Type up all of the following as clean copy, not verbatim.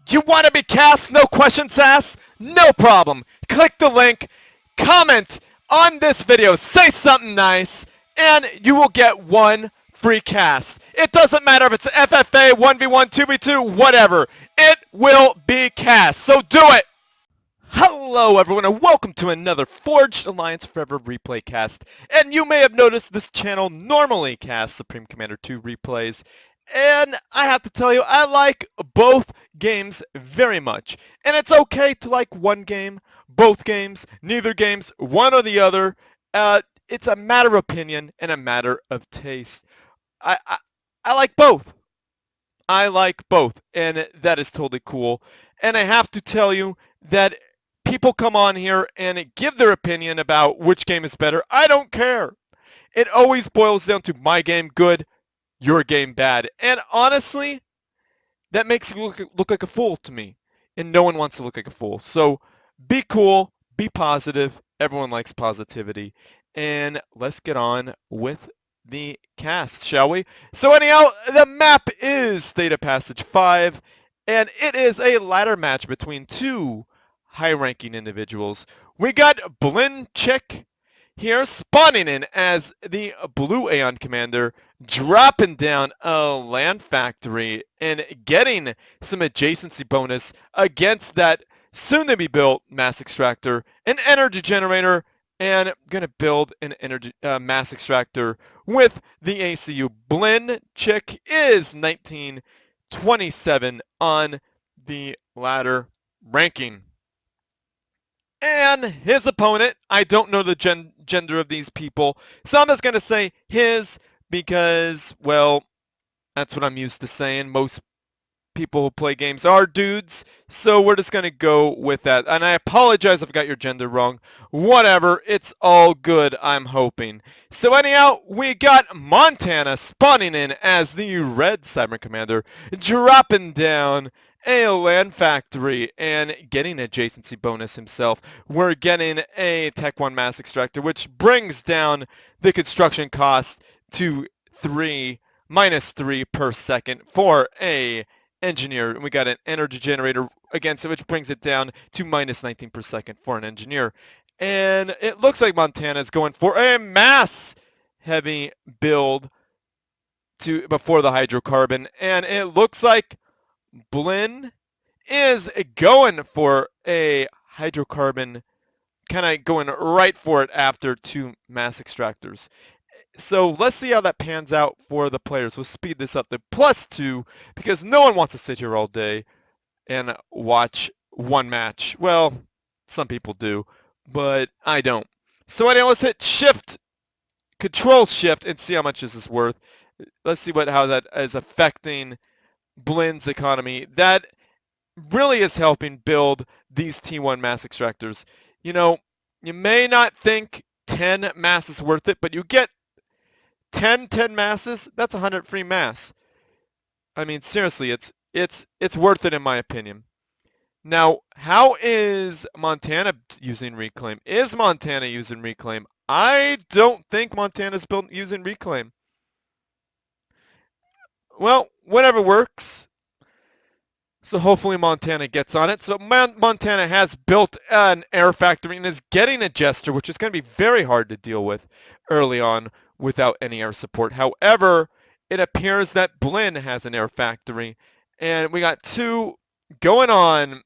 Do you want to be cast? No questions asked? No problem. Click the link, comment on this video, say something nice, and you will get one free cast. It doesn't matter if it's FFA, 1v1, 2v2, whatever. It will be cast, so do it! Hello everyone and welcome to another Forged Alliance Forever replay cast. And you may have noticed this channel normally casts Supreme Commander 2 replays. And I have to tell you, I like both games very much. And it's okay to like one game, both games, neither games, one or the other. It's a matter of opinion and a matter of taste. I like both. I like both, and that is totally cool. And I have to tell you that people come on here and give their opinion about which game is better. I don't care. It always boils down to my game good, your game bad. And honestly, that makes you look like a fool to me. And no one wants to look like a fool. So be cool, be positive. Everyone likes positivity. And let's get on with the cast, shall we? So anyhow, the map is Theta Passage 5. And it is a ladder match between two high-ranking individuals. We got BllnChIK here spawning in as the Blue Aeon Commander, dropping down a land factory and getting some adjacency bonus against that soon-to-be built mass extractor, an energy generator, and gonna build an energy mass extractor with the ACU. BllnChIK is 1927 on the ladder ranking. And his opponent, I don't know the gender of these people, so I'm just going to say his because, well, that's what I'm used to saying. Most people who play games are dudes, so we're just going to go with that. And I apologize if I got your gender wrong. Whatever, it's all good, I'm hoping. So anyhow, we got Montana spawning in as the Red Cyber Commander, dropping down a land factory and getting adjacency bonus himself. We're getting a Tech 1 mass extractor, which brings down the construction cost to -3 per second for a engineer. And we got an energy generator against it, which brings it down to -19 per second for an engineer. And it looks like Montana is going for a mass heavy build before the hydrocarbon, and it looks like Blln is going for a hydrocarbon, kind of going right for it after two mass extractors. So let's see how that pans out for the players. We'll speed this up to +2 because no one wants to sit here all day and watch one match. Well, some people do, but I don't. So anyway, let's hit Shift, Control Shift, and see how much this is worth. Let's see how that is affecting Blln's economy. That really is helping build these T1 mass extractors. You know, you may not think 10 mass is worth it, but you get 10 masses, that's 100 free mass. I mean, seriously, it's worth it in my opinion. Now, how is Montana using Reclaim? Is Montana using Reclaim? I don't think Montana's using Reclaim. Well, whatever works. So hopefully Montana gets on it. So Montana has built an air factory and is getting a Jester, which is going to be very hard to deal with early on without any air support. However, it appears that Blln has an air factory. And we got 2 going on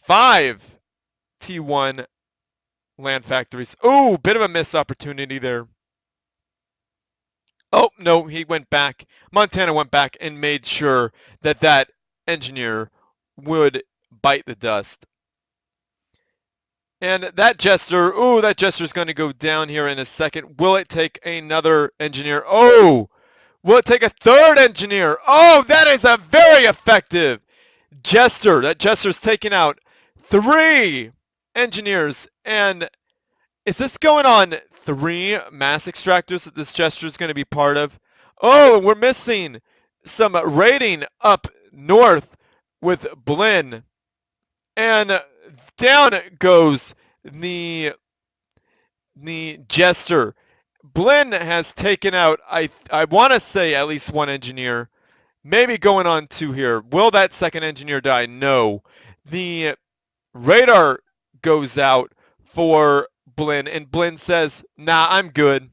5 T1 land factories. Ooh, bit of a missed opportunity there. Oh, no, he went back. Montana went back and made sure that that engineer would bite the dust. And that Jester, ooh, that Jester's going to go down here in a second. Will it take another engineer? Oh, will it take a third engineer? Oh, that is a very effective Jester. That Jester's taking out 3 engineers. And is this going on 3 mass extractors that this Jester is going to be part of? Oh, we're missing some raiding up north with Blln. And down goes the Jester. Blln has taken out, I want to say, at least 1 engineer. maybe going on 2 here. Will that second engineer die? No. The radar goes out for Blinn, and Blinn says, nah, I'm good.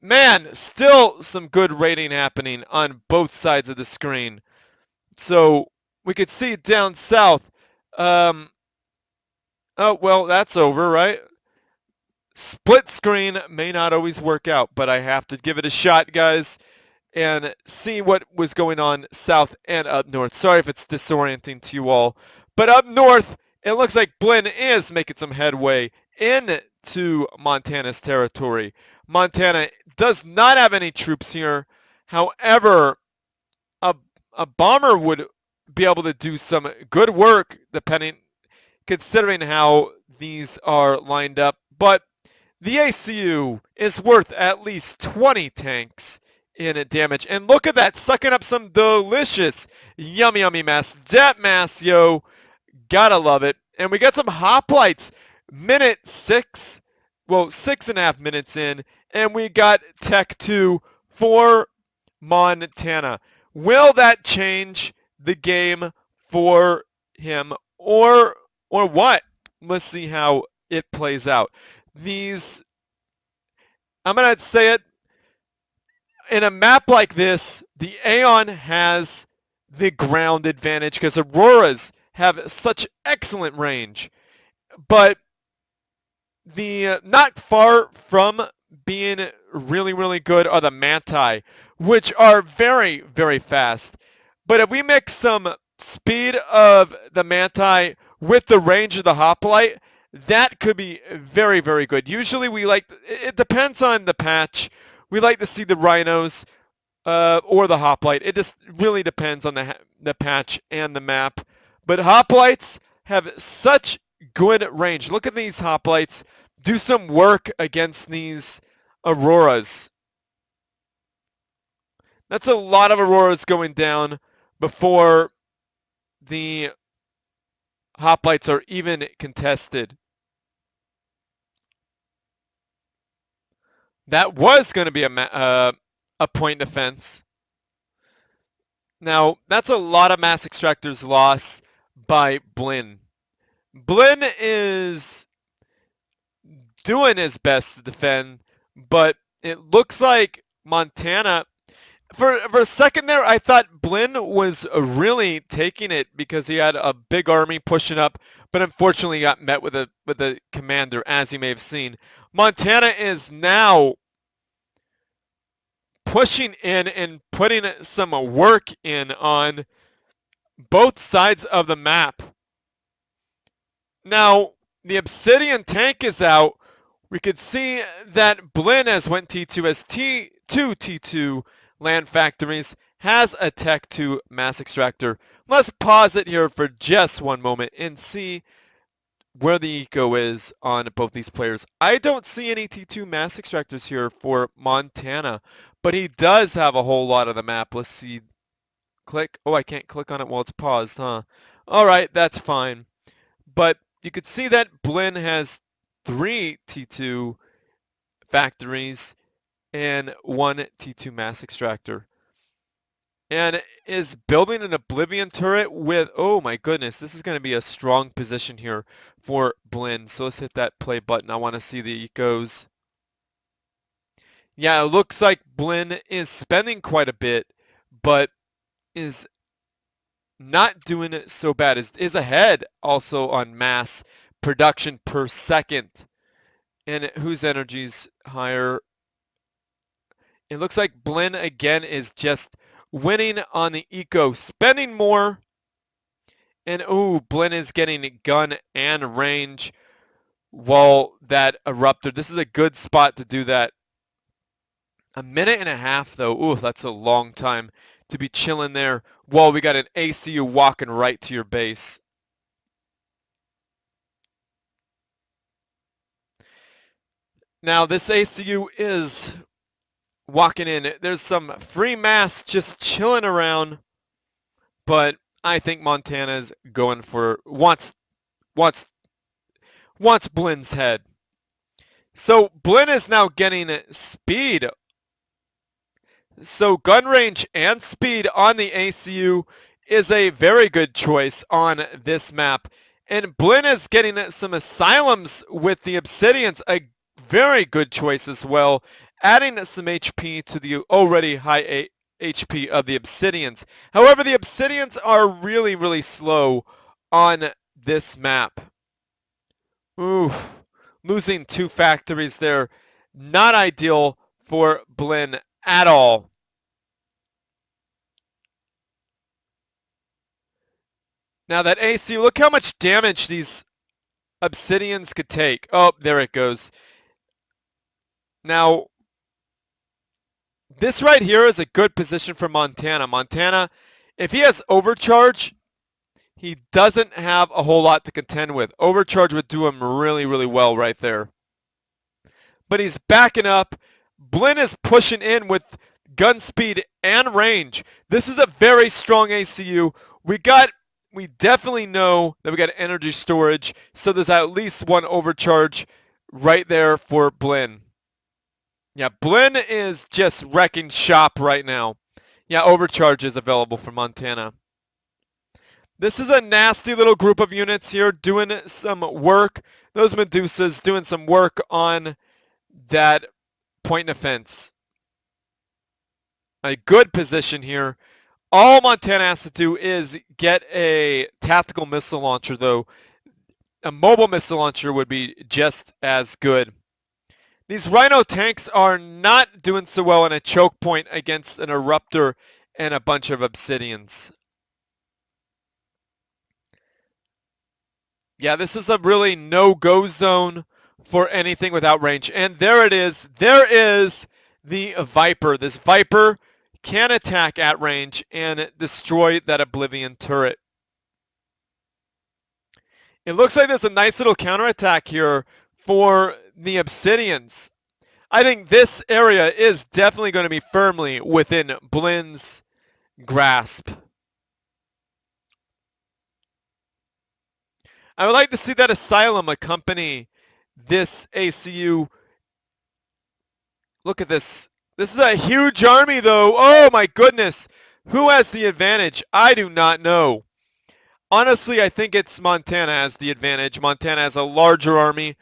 Man, still some good rating happening on both sides of the screen. So we could see down south. Oh, well, that's over, right? Split screen may not always work out, but I have to give it a shot, guys, and see what was going on south and up north. Sorry if it's disorienting to you all. But up north, it looks like Blinn is making some headway into Montana's territory. Montana does not have any troops here. However, a, a bomber would be able to do some good work considering how these are lined up. But the ACU is worth at least 20 tanks in damage. And look at that, sucking up some delicious, yummy, yummy mass. That mass, yo, gotta love it. And we got some hoplites. Minute 6, well, 6.5 minutes in, and we got Tech 2 for Montana. Will that change the game for him or what? Let's see how it plays out. I'm going to say it, in a map like this, the Aeon has the ground advantage because Auroras have such excellent range. But the not far from being really, really good are the Manti, which are very, very fast. But if we mix some speed of the Manti with the range of the Hoplite, that could be very, very good. Usually it depends on the patch. We like to see the Rhinos or the Hoplite. It just really depends on the patch and the map. But Hoplites have such good range. Look at these Hoplites do some work against these Auroras. That's a lot of Auroras going down before the Hoplites are even contested. That was going to be a point defense. Now, that's a lot of mass extractors lost by Blinn. Blinn is doing his best to defend, but it looks like Montana, for a second there, I thought Blinn was really taking it because he had a big army pushing up, but unfortunately got met with a commander, as you may have seen. Montana is now pushing in and putting some work in on both sides of the map. Now, the Obsidian tank is out. We could see that Blinn has went T2 as two T2 land factories, has a Tech 2 mass extractor. Let's pause it here for just one moment and see where the eco is on both these players. I don't see any T2 mass extractors here for Montana, but he does have a whole lot of the map. Let's see. Click. Oh, I can't click on it while it's paused, huh? All right, that's fine. But you could see that Blinn has 3 T2 factories and 1 T2 mass extractor. And is building an Oblivion turret with, oh my goodness, this is going to be a strong position here for Blinn. So let's hit that play button. I want to see the ecos. Yeah, it looks like Blinn is spending quite a bit, but is not doing it so bad. Is ahead also on mass production per second. And whose energy's higher? It looks like Blinn again is just winning on the eco, spending more. And ooh, Blinn is getting gun and range while that erupted. This is a good spot to do that. A minute and a half though. Ooh, that's a long time to be chilling there while we got an ACU walking right to your base. Now this ACU is walking in. There's some free mass just chilling around, but I think Montana's going for wants Blinn's head. So Blinn is now getting speed. So gun range and speed on the ACU is a very good choice on this map. And Blinn is getting some asylums with the Obsidians, a very good choice as well, adding some HP to the already high HP of the Obsidians. However, the Obsidians are really, really slow on this map. Ooh, losing 2 factories there, not ideal for Blinn at all. Now that AC, look how much damage these Obsidians could take. Oh, there it goes. Now, this right here is a good position for Montana. Montana, if he has overcharge, he doesn't have a whole lot to contend with. Overcharge would do him really, really well right there. But he's backing up. Blinn is pushing in with gun speed and range. This is a very strong ACU. We definitely know that we got energy storage, so there's at least one overcharge right there for Blinn. Yeah, Blinn is just wrecking shop right now. Yeah, overcharge is available for Montana. This is a nasty little group of units here doing some work. Those Medusas doing some work on that point defense. A good position here. All Montana has to do is get a tactical missile launcher, though. A mobile missile launcher would be just as good. These Rhino tanks are not doing so well in a choke point against an Eruptor and a bunch of Obsidians. Yeah, this is a really no-go zone for anything without range. And there it is. There is the Viper. This Viper can attack at range and destroy that Oblivion turret. It looks like there's a nice little counterattack here for the Obsidians. I think this area is definitely going to be firmly within Blinn's grasp. I would like to see that Asylum accompany this ACU. Look at this. This is a huge army, though. Oh, my goodness. Who has the advantage? I do not know. Honestly, I think it's Montana has the advantage. Montana has a larger army.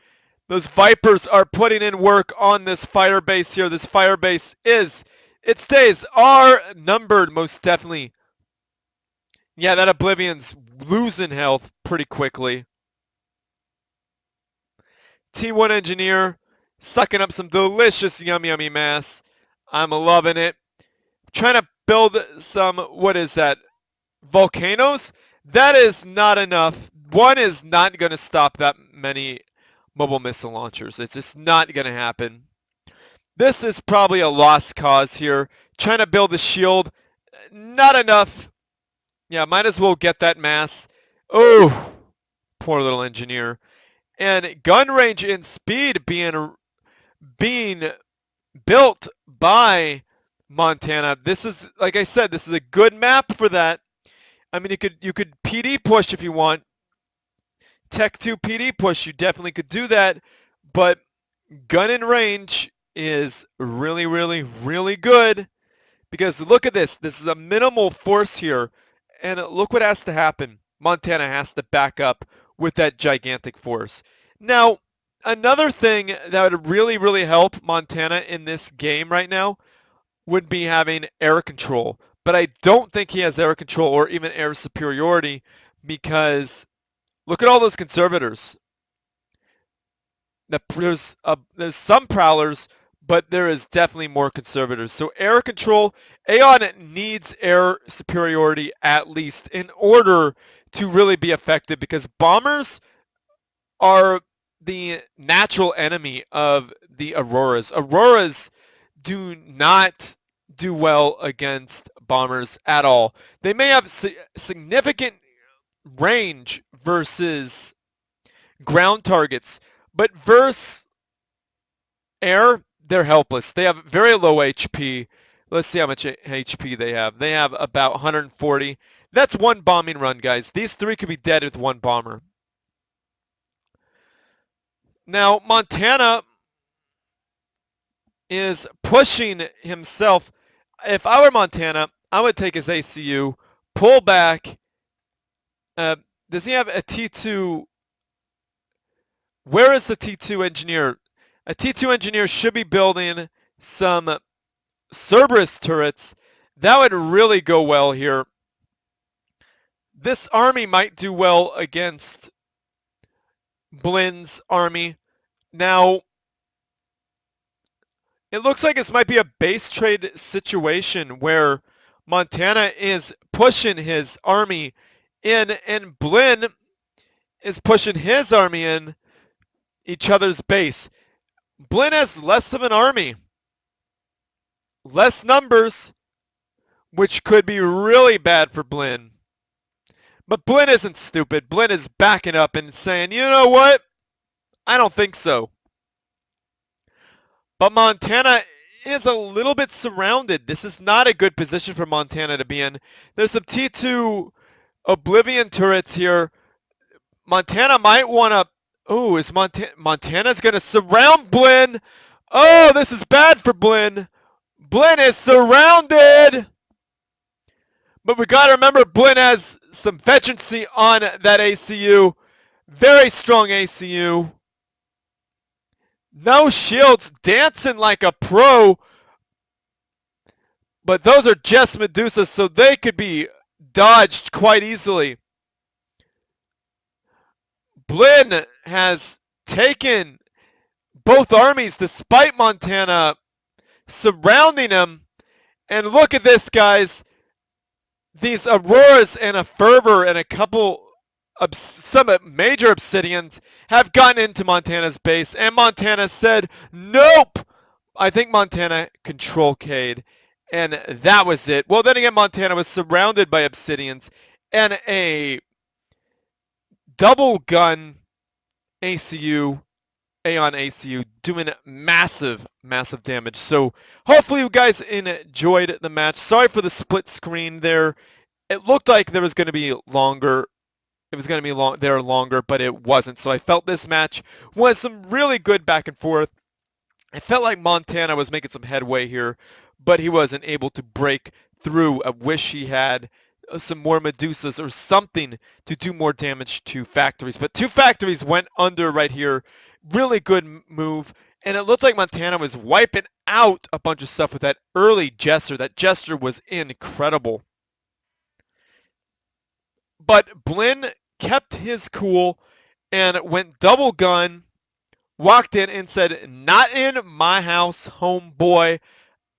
Those Vipers are putting in work on this fire base here. This fire base its days are numbered, most definitely. Yeah, that Oblivion's losing health pretty quickly. T1 Engineer sucking up some delicious yummy mass. I'm loving it. Trying to build some, what is that, volcanoes? That is not enough. One is not going to stop that many mobile missile launchers. It's just not going to happen. This is probably a lost cause here. Trying to build a shield. Not enough. Yeah, might as well get that mass. Oh, poor little engineer. And gun range and speed being built by Montana. This is, like I said, this is a good map for that. I mean, you could PD push if you want. Tech 2 PD push, you definitely could do that. But gun and range is really, really, really good. Because look at this. This is a minimal force here. And look what has to happen. Montana has to back up with that gigantic force. Now, another thing that would really, really help Montana in this game right now would be having air control. But I don't think he has air control or even air superiority because look at all those conservators. There's some prowlers, but there is definitely more conservators. So air control, Aeon needs air superiority at least in order to really be effective because bombers are the natural enemy of the Auroras. Auroras do not do well against bombers at all. They may have significant range versus ground targets, but versus air, they're helpless. They have very low HP. Let's see how much HP they have. They have about 140. That's one bombing run, guys. These three could be dead with one bomber. Now, Montana is pushing himself If I were Montana, I would take his ACU, pull back. Does he have a T2? Where is the T2 engineer? A T2 engineer should be building some Cerberus turrets. That would really go well here. This army might do well against BllnChIK's army. Now, it looks like this might be a base trade situation where Montana is pushing his army in and BllnChIK is pushing his army in each other's base. BllnChIK has less of an army, less numbers, which could be really bad for BllnChIK. But BllnChIK isn't stupid. BllnChIK is backing up and saying, you know what? I don't think so. But Montana is a little bit surrounded. This is not a good position for Montana to be in. There's some T2 Oblivion turrets here. Montana might want to... Oh, is Montana's going to surround BllnChIK. Oh, this is bad for BllnChIK. BllnChIK is surrounded. But we got to remember BllnChIK has some veterancy on that ACU. Very strong ACU. No shields, dancing like a pro. But those are just Medusas, so they could be dodged quite easily. BllnChIK has taken both armies despite Montana surrounding him. And look at this, guys. These Auroras and a Fervor and a couple of some major Obsidians have gotten into Montana's base, and Montana said, nope! I think Montana control K'd, and that was it. Well, then again, Montana was surrounded by Obsidians and a double gun ACU, Aeon ACU, doing massive, massive damage. So hopefully you guys enjoyed the match. Sorry for the split screen there. It looked like there was going to be longer. It was going to be longer, but it wasn't. So I felt this match was some really good back and forth. I felt like Montana was making some headway here, but he wasn't able to break through. I wish he had some more Medusas or something to do more damage to factories. But 2 factories went under right here. Really good move. And it looked like Montana was wiping out a bunch of stuff with that early Jester. That Jester was incredible. But BllnChIK kept his cool and went double gun, walked in and said, not in my house, homeboy.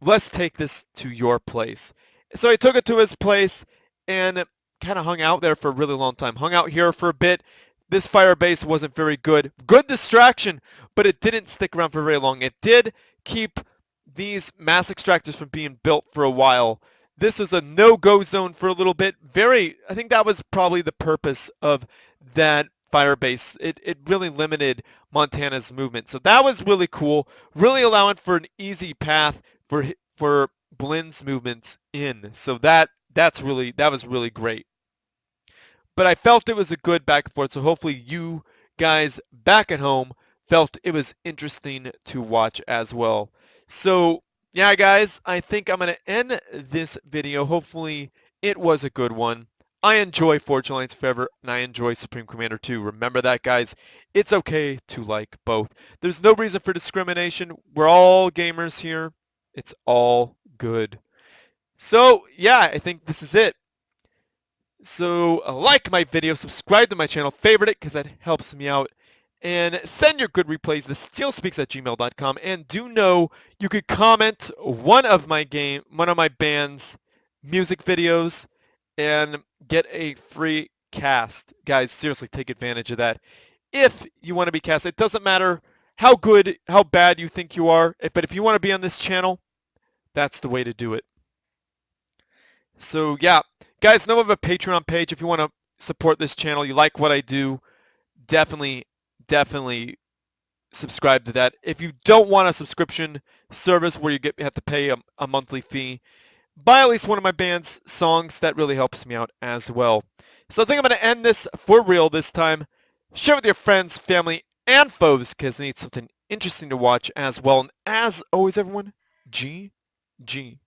Let's take this to your place. So he took it to his place and kind of hung out there for a really long time. Hung out here for a bit. This fire base wasn't very good. Good distraction, but it didn't stick around for very long. It did keep these mass extractors from being built for a while. This is a no-go zone for a little bit. I think that was probably the purpose of that fire base. It really limited Montana's movement. So that was really cool. Really allowing for an easy path for BllnChIK's movements in. So that was really great. But I felt it was a good back and forth. So hopefully you guys back at home felt it was interesting to watch as well. So yeah, guys, I think I'm going to end this video. Hopefully it was a good one. I enjoy Forge Alliance Forever, and I enjoy Supreme Commander 2. Remember that, guys. It's okay to like both. There's no reason for discrimination. We're all gamers here. It's all good. So, yeah, I think this is it. So, like my video, subscribe to my channel, favorite it, because that helps me out. And send your good replays to stealspeaks@gmail.com. And do know you could comment one of my band's music videos and get a free cast. Guys, seriously, take advantage of that. If you want to be cast, it doesn't matter how good, how bad you think you are. But if you want to be on this channel, that's the way to do it. So yeah, guys, know I have a Patreon page. If you want to support this channel, you like what I do, definitely subscribe to that. If you don't want a subscription service where you have to pay a monthly fee, buy at least one of my band's songs. That really helps me out as well. So I think I'm going to end this for real this time. Share with your friends, family, and foes because they need something interesting to watch as well. And as always, everyone, GG.